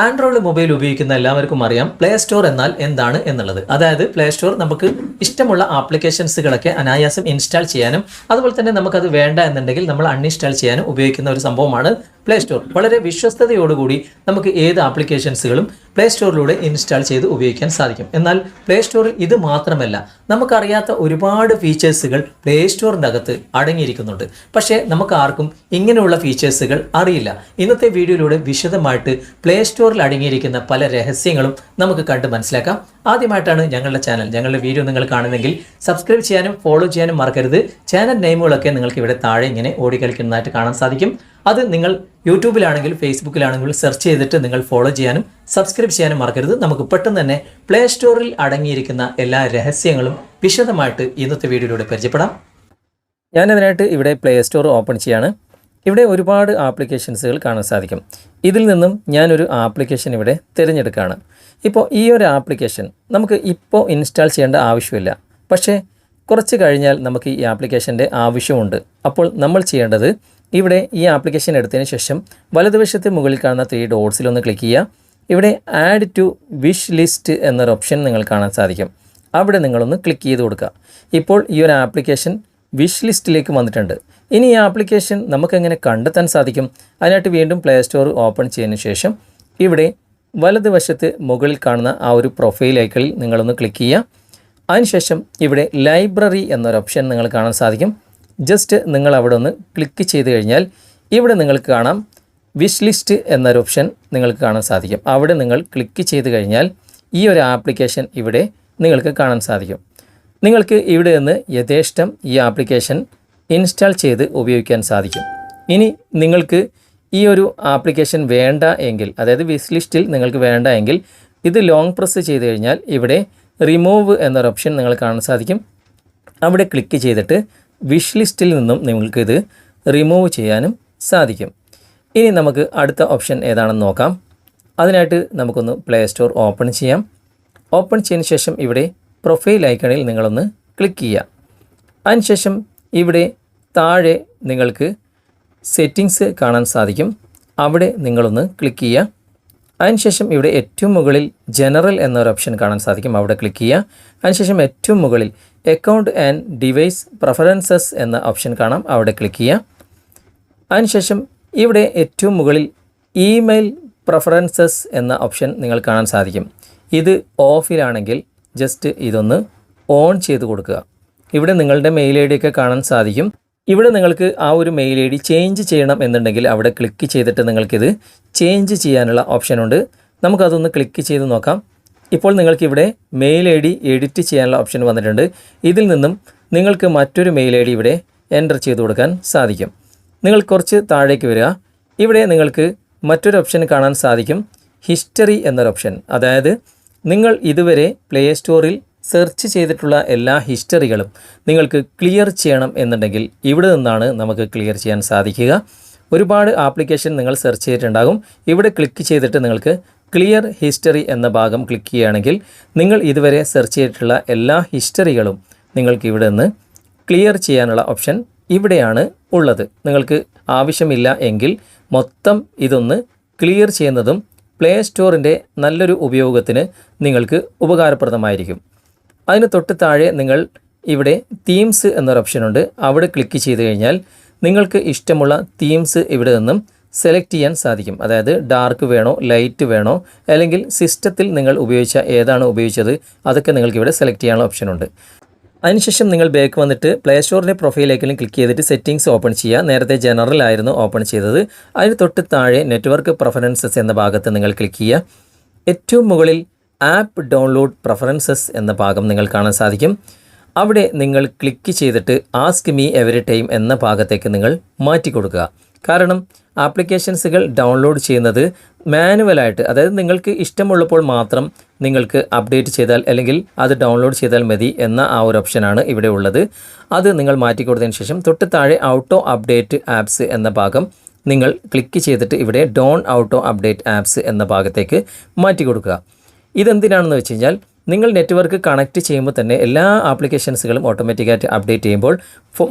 Android mobile ഉപയോഗിക്കുന്ന എല്ലാവർക്കും അറിയാം പ്ലേ സ്റ്റോർ എന്നാൽ എന്താണ് എന്നുള്ളത്. അതായത് പ്ലേ സ്റ്റോർ നമുക്ക് ഇഷ്ടമുള്ള ആപ്ലിക്കേഷൻസുകളൊക്കെ അനായാസം ഇൻസ്റ്റാൾ ചെയ്യാനും അതുപോലെ തന്നെ നമുക്കത് വേണ്ട എന്നുണ്ടെങ്കിൽ നമ്മൾ അൺഇൻസ്റ്റാൾ ചെയ്യാനും ഉപയോഗിക്കുന്ന ഒരു സംഭവമാണ് പ്ലേ സ്റ്റോർ. വളരെ വിശ്വസ്തയോടുകൂടി നമുക്ക് ഏത് ആപ്ലിക്കേഷൻസുകളും പ്ലേ സ്റ്റോറിലൂടെ ഇൻസ്റ്റാൾ ചെയ്ത് ഉപയോഗിക്കാൻ സാധിക്കും. എന്നാൽ പ്ലേ സ്റ്റോറിൽ ഇത് മാത്രമല്ല, നമുക്കറിയാത്ത ഒരുപാട് ഫീച്ചേഴ്സുകൾ പ്ലേ സ്റ്റോറിൻ്റെ അകത്ത് അടങ്ങിയിരിക്കുന്നുണ്ട്. പക്ഷേ നമുക്ക് ആർക്കും ഇങ്ങനെയുള്ള ഫീച്ചേഴ്സുകൾ അറിയില്ല. ഇന്നത്തെ വീഡിയോയിലൂടെ വിശദമായിട്ട് പ്ലേ സ്റ്റോറിൽ അടങ്ങിയിരിക്കുന്ന പല രഹസ്യങ്ങളും നമുക്ക് കണ്ട് മനസ്സിലാക്കാം. ആദ്യമായിട്ടാണ് ഞങ്ങളുടെ വീഡിയോ നിങ്ങൾ കാണുന്നെങ്കിൽ സബ്സ്ക്രൈബ് ചെയ്യാനും ഫോളോ ചെയ്യാനും മറക്കരുത്. ചാനൽ നെയിമുകളൊക്കെ നിങ്ങൾക്ക് ഇവിടെ താഴെ ഇങ്ങനെ ഓടിക്കളിക്കുന്നതായിട്ട് കാണാൻ സാധിക്കും. അത് നിങ്ങൾ യൂട്യൂബിലാണെങ്കിൽ ഫേസ്ബുക്കിലാണെങ്കിൽ സെർച്ച് ചെയ്തിട്ട് നിങ്ങൾ ഫോളോ ചെയ്യാനും സബ്സ്ക്രൈബ് ചെയ്യാനും മറക്കരുത്. നമുക്ക് പെട്ടെന്ന് തന്നെ പ്ലേ സ്റ്റോറിൽ അടങ്ങിയിരിക്കുന്ന എല്ലാ രഹസ്യങ്ങളും വിശദമായിട്ട് ഇന്നത്തെ വീഡിയോയിലൂടെ പരിചയപ്പെടാം. ഞാനതിനായിട്ട് ഇവിടെ പ്ലേ സ്റ്റോർ ഓപ്പൺ ചെയ്യാണ്. ഇവിടെ ഒരുപാട് ആപ്ലിക്കേഷൻസുകൾ കാണാൻ സാധിക്കും. ഇതിൽ നിന്നും ഞാനൊരു ആപ്ലിക്കേഷൻ ഇവിടെ തിരഞ്ഞെടുക്കുകയാണ്. ഇപ്പോൾ ഈ ഒരു ആപ്ലിക്കേഷൻ നമുക്ക് ഇപ്പോൾ ഇൻസ്റ്റാൾ ചെയ്യേണ്ട ആവശ്യമില്ല. പക്ഷേ കുറച്ച് കഴിഞ്ഞാൽ നമുക്ക് ഈ ആപ്ലിക്കേഷൻ്റെ ആവശ്യമുണ്ട്. അപ്പോൾ നമ്മൾ ചെയ്യേണ്ടത് ഇവിടെ ഈ ആപ്ലിക്കേഷൻ എടുത്തതിന് ശേഷം വലതുവശത്ത് മുകളിൽ കാണുന്ന 3 ഡോട്ട്സിലൊന്ന് ക്ലിക്ക് ചെയ്യുക. ഇവിടെ ആഡ് ടു വിഷ് ലിസ്റ്റ് എന്നൊരു ഓപ്ഷൻ നിങ്ങൾ കാണാൻ സാധിക്കും. അവിടെ നിങ്ങളൊന്ന് ക്ലിക്ക് ചെയ്ത് കൊടുക്കുക. ഇപ്പോൾ ഈ ഒരു ആപ്ലിക്കേഷൻ വിഷ് ലിസ്റ്റിലേക്ക് വന്നിട്ടുണ്ട്. ഇനി ഈ ആപ്ലിക്കേഷൻ നമുക്കെങ്ങനെ കണ്ടെത്താൻ സാധിക്കും? അതിനായിട്ട് വീണ്ടും പ്ലേ സ്റ്റോർ ഓപ്പൺ ചെയ്തതിന് ശേഷം ഇവിടെ വലതുവശത്ത് മുകളിൽ കാണുന്ന ആ ഒരു പ്രൊഫൈൽ ഐക്കണിൽ നിങ്ങളൊന്ന് ക്ലിക്ക് ചെയ്യുക. അതിനുശേഷം ഇവിടെ ലൈബ്രറി എന്നൊരു ഓപ്ഷൻ നിങ്ങൾ കാണാൻ സാധിക്കും. ജസ്റ്റ് നിങ്ങൾ അവിടെ ഒന്ന് ക്ലിക്ക് ചെയ്ത് കഴിഞ്ഞാൽ ഇവിടെ നിങ്ങൾക്ക് കാണാം വിഷ് ലിസ്റ്റ് എന്നൊരു ഓപ്ഷൻ നിങ്ങൾക്ക് കാണാൻ സാധിക്കും. അവിടെ നിങ്ങൾ ക്ലിക്ക് ചെയ്ത് കഴിഞ്ഞാൽ ഈ ഒരു ആപ്ലിക്കേഷൻ ഇവിടെ നിങ്ങൾക്ക് കാണാൻ സാധിക്കും. നിങ്ങൾക്ക് ഇവിടെ നിന്ന് യഥേഷ്ടം ഈ ആപ്ലിക്കേഷൻ ഇൻസ്റ്റാൾ ചെയ്ത് ഉപയോഗിക്കാൻ സാധിക്കും. ഇനി നിങ്ങൾക്ക് ഈ ഒരു ആപ്ലിക്കേഷൻ വേണ്ട എങ്കിൽ, അതായത് വിഷ് ലിസ്റ്റിൽ നിങ്ങൾക്ക് വേണ്ട എങ്കിൽ ഇത് ലോങ് പ്രസ് ചെയ്ത് കഴിഞ്ഞാൽ ഇവിടെ റിമൂവ് എന്നൊരു ഓപ്ഷൻ നിങ്ങൾ കാണാൻ സാധിക്കും. അവിടെ ക്ലിക്ക് ചെയ്തിട്ട് വിഷ് ലിസ്റ്റിൽ നിന്നും നിങ്ങൾക്കിത് റിമൂവ് ചെയ്യാനും സാധിക്കും. ഇനി നമുക്ക് അടുത്ത ഓപ്ഷൻ ഏതാണെന്ന് നോക്കാം. അതിനായിട്ട് നമുക്കൊന്ന് പ്ലേ സ്റ്റോർ ഓപ്പൺ ചെയ്യാം. ഓപ്പൺ ചെയ്തതിന് ശേഷം ഇവിടെ പ്രൊഫൈൽ ഐക്കണിൽ നിങ്ങളൊന്ന് ക്ലിക്ക് ചെയ്യുക. അതിനുശേഷം ഇവിടെ താഴെ നിങ്ങൾക്ക് സെറ്റിങ്സ് കാണാൻ സാധിക്കും. അവിടെ നിങ്ങളൊന്ന് ക്ലിക്ക് ചെയ്യുക. അതിനുശേഷം ഇവിടെ ഏറ്റവും മുകളിൽ ജനറൽ എന്നൊരു ഓപ്ഷൻ കാണാൻ സാധിക്കും. അവിടെ ക്ലിക്ക് ചെയ്യുക. അതിനുശേഷം ഏറ്റവും മുകളിൽ അക്കൗണ്ട് ആൻഡ് ഡിവൈസ് പ്രിഫറൻസസ് എന്ന ഓപ്ഷൻ കാണാം. അവിടെ ക്ലിക്ക് ചെയ്യുക. അതിനുശേഷം ഇവിടെ ഏറ്റവും മുകളിൽ ഇമെയിൽ പ്രിഫറൻസസ് എന്ന ഓപ്ഷൻ നിങ്ങൾ കാണാൻ സാധിക്കും. ഇത് ഓഫിലാണെങ്കിൽ ജസ്റ്റ് ഇതൊന്ന് ഓൺ ചെയ്ത് കൊടുക്കുക. ഇവിടെ നിങ്ങളുടെ മെയിൽ ഐ ഡി ഒക്കെ കാണാൻ സാധിക്കും. ഇവിടെ നിങ്ങൾക്ക് ആ ഒരു മെയിൽ ഐ ഡി ചേഞ്ച് ചെയ്യണം എന്നുണ്ടെങ്കിൽ അവിടെ ക്ലിക്ക് ചെയ്തിട്ട് നിങ്ങൾക്കിത് ചേഞ്ച് ചെയ്യാനുള്ള ഓപ്ഷനുണ്ട്. നമുക്കതൊന്ന് ക്ലിക്ക് ചെയ്ത് നോക്കാം. ഇപ്പോൾ നിങ്ങൾക്കിവിടെ മെയിൽ ഐ ഡി എഡിറ്റ് ചെയ്യാനുള്ള ഓപ്ഷൻ വന്നിട്ടുണ്ട്. ഇതിൽ നിന്നും നിങ്ങൾക്ക് മറ്റൊരു മെയിൽ ഐ ഡി ഇവിടെ എൻ്റർ ചെയ്ത് കൊടുക്കാൻ സാധിക്കും. നിങ്ങൾ കുറച്ച് താഴേക്ക് വരിക. ഇവിടെ നിങ്ങൾക്ക് മറ്റൊരു ഓപ്ഷൻ കാണാൻ സാധിക്കും, ഹിസ്റ്ററി എന്നൊരു ഓപ്ഷൻ. അതായത് നിങ്ങൾ ഇതുവരെ പ്ലേ സ്റ്റോറിൽ സെർച്ച് ചെയ്തിട്ടുള്ള എല്ലാ ഹിസ്റ്ററികളും നിങ്ങൾക്ക് ക്ലിയർ ചെയ്യണം എന്നുണ്ടെങ്കിൽ ഇവിടെ നിന്നാണ് നമുക്ക് ക്ലിയർ ചെയ്യാൻ സാധിക്കുക. ഒരുപാട് ആപ്ലിക്കേഷൻ നിങ്ങൾ സെർച്ച് ചെയ്തിട്ടുണ്ടാകും. ഇവിടെ ക്ലിക്ക് ചെയ്തിട്ട് നിങ്ങൾക്ക് ക്ലിയർ ഹിസ്റ്ററി എന്ന ഭാഗം ക്ലിക്ക് ചെയ്യുകയാണെങ്കിൽ നിങ്ങൾ ഇതുവരെ സെർച്ച് ചെയ്തിട്ടുള്ള എല്ലാ ഹിസ്റ്ററികളും നിങ്ങൾക്ക് ഇവിടെ നിന്ന് ക്ലിയർ ചെയ്യാനുള്ള ഓപ്ഷൻ ഇവിടെയാണ് ഉള്ളത്. നിങ്ങൾക്ക് ആവശ്യമില്ല എങ്കിൽ മൊത്തം ഇതൊന്ന് ക്ലിയർ ചെയ്യുന്നതും പ്ലേ സ്റ്റോറിൻ്റെ നല്ലൊരു ഉപയോഗത്തിന് നിങ്ങൾക്ക് ഉപകാരപ്രദമായിരിക്കും. അതിന് തൊട്ട് താഴെ നിങ്ങൾ ഇവിടെ തീംസ് എന്നൊരു ഓപ്ഷനുണ്ട്. അവിടെ ക്ലിക്ക് ചെയ്ത് കഴിഞ്ഞാൽ നിങ്ങൾക്ക് ഇഷ്ടമുള്ള തീംസ് ഇവിടെ നിന്നും സെലക്ട് ചെയ്യാൻ സാധിക്കും. അതായത് ഡാർക്ക് വേണോ, ലൈറ്റ് വേണോ, അല്ലെങ്കിൽ സിസ്റ്റത്തിൽ നിങ്ങൾ ഏതാണ് ഉപയോഗിച്ചത് അതൊക്കെ നിങ്ങൾക്ക് ഇവിടെ സെലക്ട് ചെയ്യാനുള്ള ഓപ്ഷനുണ്ട്. അതിനുശേഷം നിങ്ങൾ ബാക്ക് വന്നിട്ട് പ്ലേ സ്റ്റോറിൻ്റെ പ്രൊഫൈലേക്കെങ്കിലും ക്ലിക്ക് ചെയ്തിട്ട് സെറ്റിങ്സ് ഓപ്പൺ ചെയ്യുക. നേരത്തെ ജനറൽ ആയിരുന്നു ഓപ്പൺ ചെയ്തത്. അതിന് തൊട്ട് താഴെ നെറ്റ്വർക്ക് പ്രിഫറൻസസ് എന്ന ഭാഗത്ത് നിങ്ങൾ ക്ലിക്ക് ചെയ്യുക. ഏറ്റവും മുകളിൽ ആപ്പ് ഡൗൺലോഡ് പ്രിഫറൻസസ് എന്ന ഭാഗം നിങ്ങൾ കാണാൻ സാധിക്കും. അവിടെ നിങ്ങൾ ക്ലിക്ക് ചെയ്തിട്ട് ആസ്ക് മീ എവരി ടൈം എന്ന ഭാഗത്തേക്ക് നിങ്ങൾ മാറ്റി കൊടുക്കുക. കാരണം ആപ്ലിക്കേഷൻസുകൾ ഡൗൺലോഡ് ചെയ്യുന്നത് മാനുവലായിട്ട്, അതായത് നിങ്ങൾക്ക് ഇഷ്ടമുള്ളപ്പോൾ മാത്രം നിങ്ങൾക്ക് അപ്ഡേറ്റ് ചെയ്താൽ അല്ലെങ്കിൽ അത് ഡൗൺലോഡ് ചെയ്താൽ മതി എന്ന ആ ഒരു ഓപ്ഷനാണ് ഇവിടെ ഉള്ളത്. അത് നിങ്ങൾ മാറ്റി കൊടുത്തതിന് ശേഷം തൊട്ട് താഴെ ഓട്ടോ അപ്ഡേറ്റ് ആപ്സ് എന്ന ഭാഗം നിങ്ങൾ ക്ലിക്ക് ചെയ്തിട്ട് ഇവിടെ ഡോൺ ഓട്ടോ അപ്ഡേറ്റ് ആപ്സ് എന്ന ഭാഗത്തേക്ക് മാറ്റി കൊടുക്കുക. ഇതെന്തിനാണെന്ന് വെച്ച് കഴിഞ്ഞാൽ നിങ്ങൾ നെറ്റ്വർക്ക് കണക്ട് ചെയ്യുമ്പോൾ തന്നെ എല്ലാ ആപ്ലിക്കേഷൻസുകളും ഓട്ടോമാറ്റിക്കായിട്ട് അപ്ഡേറ്റ് ചെയ്യുമ്പോൾ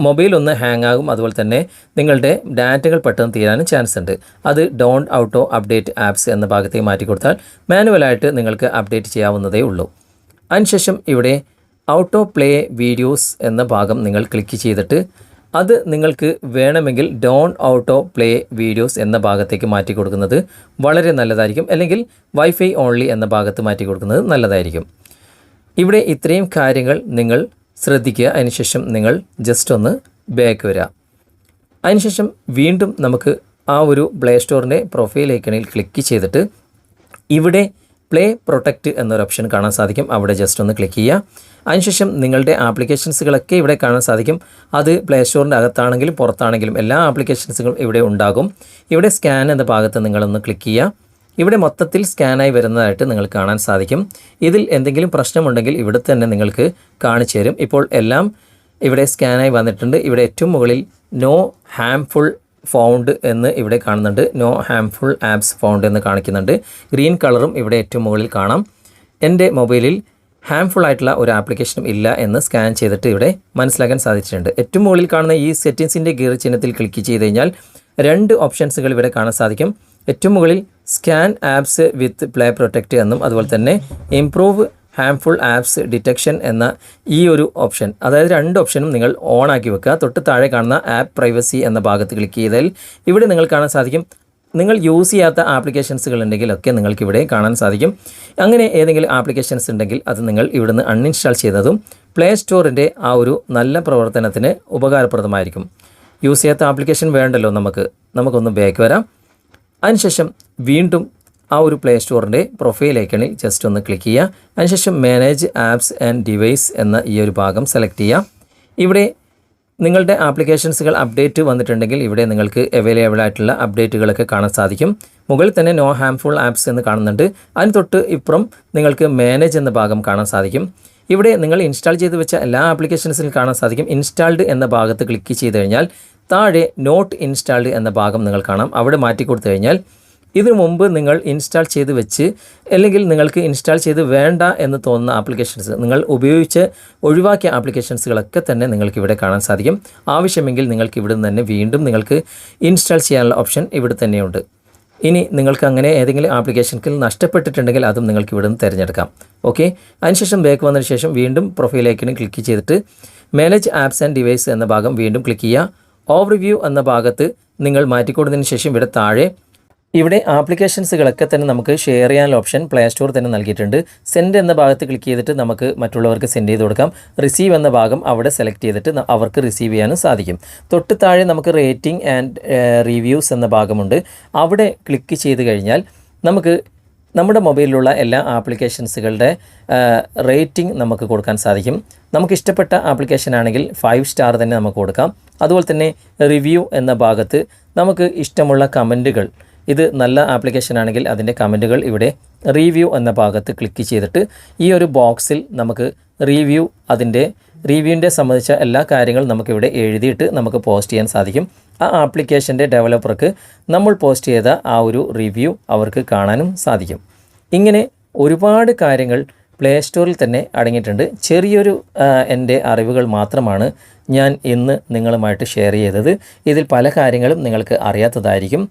മൊബൈൽ ഒന്ന് ഹാങ് ആകും. അതുപോലെ തന്നെ നിങ്ങളുടെ ഡാറ്റകൾ പെട്ടെന്ന് തീരാനും ചാൻസ് ഉണ്ട്. അത് ഡോണ്ട് ഔട്ടോ അപ്ഡേറ്റ് ആപ്സ് എന്ന ഭാഗത്തേക്ക് മാറ്റി കൊടുത്താൽ മാനുവലായിട്ട് നിങ്ങൾക്ക് അപ്ഡേറ്റ് ചെയ്യാവുന്നതേ ഉള്ളൂ. അതിനുശേഷം ഇവിടെ ഔട്ടോ പ്ലേ വീഡിയോസ് എന്ന ഭാഗം നിങ്ങൾ ക്ലിക്ക് ചെയ്തിട്ട് അത് നിങ്ങൾക്ക് വേണമെങ്കിൽ ഡോണ്ട് ഔട്ടോ പ്ലേ വീഡിയോസ് എന്ന ഭാഗത്തേക്ക് മാറ്റി കൊടുക്കുന്നത് വളരെ നല്ലതായിരിക്കും. അല്ലെങ്കിൽ വൈഫൈ ഓൺലി എന്ന ഭാഗത്ത് മാറ്റി കൊടുക്കുന്നത് നല്ലതായിരിക്കും. ഇവിടെ ഇത്രയും കാര്യങ്ങൾ നിങ്ങൾ ശ്രദ്ധിക്കുക. അതിനുശേഷം നിങ്ങൾ ജസ്റ്റ് ഒന്ന് ബാക്ക് വരിക. അതിനുശേഷം വീണ്ടും നമുക്ക് ആ ഒരു പ്ലേ സ്റ്റോറിൻ്റെ പ്രൊഫൈൽ ഐക്കണിൽ ക്ലിക്ക് ചെയ്തിട്ട് ഇവിടെ പ്ലേ പ്രൊട്ടക്റ്റ് എന്നൊരു ഓപ്ഷൻ കാണാൻ സാധിക്കും. അവിടെ ജസ്റ്റ് ഒന്ന് ക്ലിക്ക് ചെയ്യുക. അതിനുശേഷം നിങ്ങളുടെ ആപ്ലിക്കേഷൻസുകളൊക്കെ ഇവിടെ കാണാൻ സാധിക്കും. അത് പ്ലേ സ്റ്റോറിൻ്റെ അകത്താണെങ്കിലും പുറത്താണെങ്കിലും എല്ലാ ആപ്ലിക്കേഷൻസുകളും ഇവിടെ ഉണ്ടാകും. ഇവിടെ സ്കാൻ എന്ന ഭാഗത്ത് നിങ്ങളൊന്ന് ക്ലിക്ക് ചെയ്യുക. ഇവിടെ മൊത്തത്തിൽ സ്കാനായി വരുന്നതായിട്ട് നിങ്ങൾക്ക് കാണാൻ സാധിക്കും. ഇതിൽ എന്തെങ്കിലും പ്രശ്നമുണ്ടെങ്കിൽ ഇവിടെ തന്നെ നിങ്ങൾക്ക് കാണിച്ചു തരും. ഇപ്പോൾ എല്ലാം ഇവിടെ സ്കാനായി വന്നിട്ടുണ്ട്. ഇവിടെ ഏറ്റവും മുകളിൽ നോ ഹാംഫുൾ ഫൗണ്ട് എന്ന് ഇവിടെ കാണുന്നുണ്ട്. നോ ഹാംഫുൾ ആപ്സ് ഫൗണ്ട് എന്ന് കാണിക്കുന്നുണ്ട്. ഗ്രീൻ കളറും ഇവിടെ ഏറ്റവും മുകളിൽ കാണാം. എൻ്റെ മൊബൈലിൽ ഹാംഫുൾ ആയിട്ടുള്ള ഒരു ആപ്ലിക്കേഷനും ഇല്ല എന്ന് സ്കാൻ ചെയ്തിട്ട് ഇവിടെ മനസ്സിലാക്കാൻ സാധിച്ചിട്ടുണ്ട്. ഏറ്റവും മുകളിൽ കാണുന്ന ഈ സെറ്റിങ്സിൻ്റെ ഗിയർ ചിഹ്നത്തിൽ ക്ലിക്ക് ചെയ്ത് കഴിഞ്ഞാൽ 2 ഓപ്ഷൻസുകൾ ഇവിടെ കാണാൻ സാധിക്കും. ഏറ്റവും മുകളിൽ സ്കാൻ ആപ്സ് വിത്ത് പ്ലേ പ്രൊട്ടക്റ്റ് എന്നും അതുപോലെ തന്നെ ഇംപ്രൂവ് ഹാംഫുൾ ആപ്സ് ഡിറ്റക്ഷൻ എന്ന ഈ ഒരു ഓപ്ഷൻ, അതായത് 2 ഓപ്ഷനും നിങ്ങൾ ഓൺ ആക്കി വെക്കുക. തൊട്ട് താഴെ കാണുന്ന ആപ്പ് പ്രൈവസി എന്ന ഭാഗത്ത് ക്ലിക്ക് ചെയ്താൽ ഇവിടെ നിങ്ങൾ കാണാൻ സാധിക്കും നിങ്ങൾ യൂസ് ചെയ്യാത്ത ആപ്ലിക്കേഷൻസുകൾ ഉണ്ടെങ്കിലൊക്കെ നിങ്ങൾക്ക് ഇവിടെ കാണാൻ സാധിക്കും. അങ്ങനെ ഏതെങ്കിലും ആപ്ലിക്കേഷൻസ് ഉണ്ടെങ്കിൽ അത് നിങ്ങൾ ഇവിടുന്ന് അൺഇൻസ്റ്റാൾ ചെയ്തതും പ്ലേ സ്റ്റോറിൻ്റെ ആ ഒരു നല്ല പ്രവർത്തനത്തിന് ഉപകാരപ്രദമായിരിക്കും. യൂസ് ചെയ്യാത്ത ആപ്ലിക്കേഷൻ വേണ്ടല്ലോ നമുക്കൊന്ന് ബാക്ക് വരാം. അതിനുശേഷം വീണ്ടും ആ ഒരു പ്ലേ സ്റ്റോറിൻ്റെ പ്രൊഫൈൽ ഐക്കണിൽ ജസ്റ്റ് ഒന്ന് ക്ലിക്ക് ചെയ്യുക. അതിനുശേഷം മാനേജ് ആപ്സ് ആൻഡ് ഡിവൈസ് എന്ന ഈ ഒരു ഭാഗം സെലക്ട് ചെയ്യുക. ഇവിടെ നിങ്ങളുടെ ആപ്ലിക്കേഷൻസുകൾ അപ്ഡേറ്റ് വന്നിട്ടുണ്ടെങ്കിൽ ഇവിടെ നിങ്ങൾക്ക് അവൈലബിൾ ആയിട്ടുള്ള അപ്ഡേറ്റുകളൊക്കെ കാണാൻ സാധിക്കും. മുകളിൽ തന്നെ നോ ഹാംഫുൾ ആപ്സ് എന്ന് കാണുന്നുണ്ട്. അതിന് തൊട്ട് ഇപ്പുറം നിങ്ങൾക്ക് മാനേജ് എന്ന ഭാഗം കാണാൻ സാധിക്കും. ഇവിടെ നിങ്ങൾ ഇൻസ്റ്റാൾ ചെയ്ത് വെച്ച എല്ലാ ആപ്ലിക്കേഷൻസിലും കാണാൻ സാധിക്കും. ഇൻസ്റ്റാൾഡ് എന്ന ഭാഗത്ത് ക്ലിക്ക് ചെയ്ത് കഴിഞ്ഞാൽ താഴെ നോട്ട് ഇൻസ്റ്റാൾഡ് എന്ന ഭാഗം നിങ്ങൾ കാണാം. അവിടെ മാറ്റി കൊടുത്തു കഴിഞ്ഞാൽ ഇതിനു മുമ്പ് നിങ്ങൾ ഇൻസ്റ്റാൾ ചെയ്ത് വെച്ച് അല്ലെങ്കിൽ നിങ്ങൾക്ക് ഇൻസ്റ്റാൾ ചെയ്ത് വേണ്ട എന്ന് തോന്നുന്ന ആപ്ലിക്കേഷൻസ് നിങ്ങൾ ഉപയോഗിച്ച് ഒഴിവാക്കിയ ആപ്ലിക്കേഷൻസുകളൊക്കെ തന്നെ നിങ്ങൾക്ക് ഇവിടെ കാണാൻ സാധിക്കും. ആവശ്യമെങ്കിൽ നിങ്ങൾക്ക് ഇവിടെ നിന്ന് തന്നെ വീണ്ടും നിങ്ങൾക്ക് ഇൻസ്റ്റാൾ ചെയ്യാനുള്ള ഓപ്ഷൻ ഇവിടെ തന്നെയുണ്ട്. ഇനി നിങ്ങൾക്ക് അങ്ങനെ ഏതെങ്കിലും ആപ്ലിക്കേഷൻസിൽ നഷ്ടപ്പെട്ടിട്ടുണ്ടെങ്കിൽ അതും നിങ്ങൾക്ക് ഇവിടെ നിന്ന് തിരഞ്ഞെടുക്കാം. ഓക്കെ, അതിനുശേഷം ബാക്ക് വന്നതിന് ശേഷം വീണ്ടും പ്രൊഫൈൽ ഐക്കണിൽ ക്ലിക്ക് ചെയ്തിട്ട് മാനേജ് ആപ്സ് ആൻഡ് ഡിവൈസ് എന്ന ഭാഗം വീണ്ടും ക്ലിക്ക് ചെയ്യുക. ഓവർവ്യൂ എന്ന ഭാഗത്ത് നിങ്ങൾ മാറ്റിക്കൊടുത്തതിന് ശേഷം ഇവിടെ താഴെ ഇവിടെ ആപ്ലിക്കേഷൻസുകളൊക്കെ തന്നെ നമുക്ക് ഷെയർ ചെയ്യാനുള്ള ഓപ്ഷൻ പ്ലേ സ്റ്റോർ തന്നെ നൽകിയിട്ടുണ്ട്. സെൻഡ് എന്ന ഭാഗത്ത് ക്ലിക്ക് ചെയ്തിട്ട് നമുക്ക് മറ്റുള്ളവർക്ക് സെൻഡ് ചെയ്ത് കൊടുക്കാം. റിസീവ് എന്ന ഭാഗം അവിടെ സെലക്ട് ചെയ്തിട്ട് അവർക്ക് റിസീവ് ചെയ്യാനും സാധിക്കും. തൊട്ട് താഴെ നമുക്ക് റേറ്റിംഗ് ആൻഡ് റിവ്യൂസ് എന്ന ഭാഗമുണ്ട്. അവിടെ ക്ലിക്ക് ചെയ്ത് കഴിഞ്ഞാൽ നമുക്ക് നമ്മുടെ മൊബൈലിലുള്ള എല്ലാ ആപ്ലിക്കേഷൻസുകളുടെ റേറ്റിംഗ് നമുക്ക് കൊടുക്കാൻ സാധിക്കും. നമുക്കിഷ്ടപ്പെട്ട ആപ്ലിക്കേഷൻ ആണെങ്കിൽ 5 സ്റ്റാർ തന്നെ നമുക്ക് കൊടുക്കാം. അതുപോലെ തന്നെ റിവ്യൂ എന്ന ഭാഗത്ത് നമുക്ക് ഇഷ്ടമുള്ള കമൻറ്റുകൾ, ഇത് നല്ല ആപ്ലിക്കേഷൻ ആണെങ്കിൽ അതിൻ്റെ കമൻറ്റുകൾ ഇവിടെ റിവ്യൂ എന്ന ഭാഗത്ത് ക്ലിക്ക് ചെയ്തിട്ട് ഈ ഒരു ബോക്സിൽ നമുക്ക് റിവ്യൂവിൻ്റെ സംബന്ധിച്ച എല്ലാ കാര്യങ്ങളും നമുക്കിവിടെ എഴുതിയിട്ട് നമുക്ക് പോസ്റ്റ് ചെയ്യാൻ സാധിക്കും. ആ ആപ്ലിക്കേഷൻ്റെ ഡെവലപ്പർക്ക് നമ്മൾ പോസ്റ്റ് ചെയ്ത ആ ഒരു റിവ്യൂ അവർക്ക് കാണാനും സാധിക്കും. ഇങ്ങനെ ഒരുപാട് കാര്യങ്ങൾ പ്ലേ സ്റ്റോറിൽ തന്നെ അടങ്ങിയിട്ടുണ്ട്. ചെറിയൊരു എൻ്റെ അറിവുകൾ മാത്രമാണ് ഞാൻ ഇന്ന് നിങ്ങളുമായിട്ട് ഷെയർ ചെയ്തത്. ഇതിൽ പല കാര്യങ്ങളും നിങ്ങൾക്ക് അറിയാത്തതായിരിക്കും.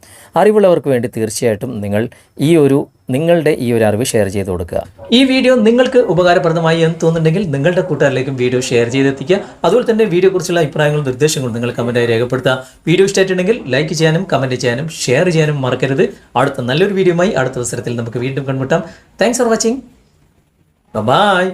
അറിവുള്ളവർക്ക് വേണ്ടി തീർച്ചയായിട്ടും നിങ്ങൾ നിങ്ങളുടെ ഈ ഒരു അറിവ് ഷെയർ ചെയ്ത് കൊടുക്കുക. ഈ വീഡിയോ നിങ്ങൾക്ക് ഉപകാരപ്രദമായി എന്ന് തോന്നുന്നുണ്ടെങ്കിൽ നിങ്ങളുടെ കൂട്ടുകാരിലേക്കും വീഡിയോ ഷെയർ ചെയ്തെത്തിക്കുക. അതുപോലെ തന്നെ വീഡിയോ കുറിച്ചുള്ള അഭിപ്രായങ്ങളും നിർദ്ദേശങ്ങളും നിങ്ങൾ കമൻറ്റായി രേഖപ്പെടുത്തുക. വീഡിയോ ഇഷ്ടമായിട്ടുണ്ടെങ്കിൽ ലൈക്ക് ചെയ്യാനും കമൻറ്റ് ചെയ്യാനും ഷെയർ ചെയ്യാനും മറക്കരുത്. അടുത്ത നല്ലൊരു വീഡിയോയുമായി അടുത്ത അവസരത്തിൽ നമുക്ക് വീണ്ടും കണ്ടുമുട്ടാം. Thanks for watching. Bye-bye.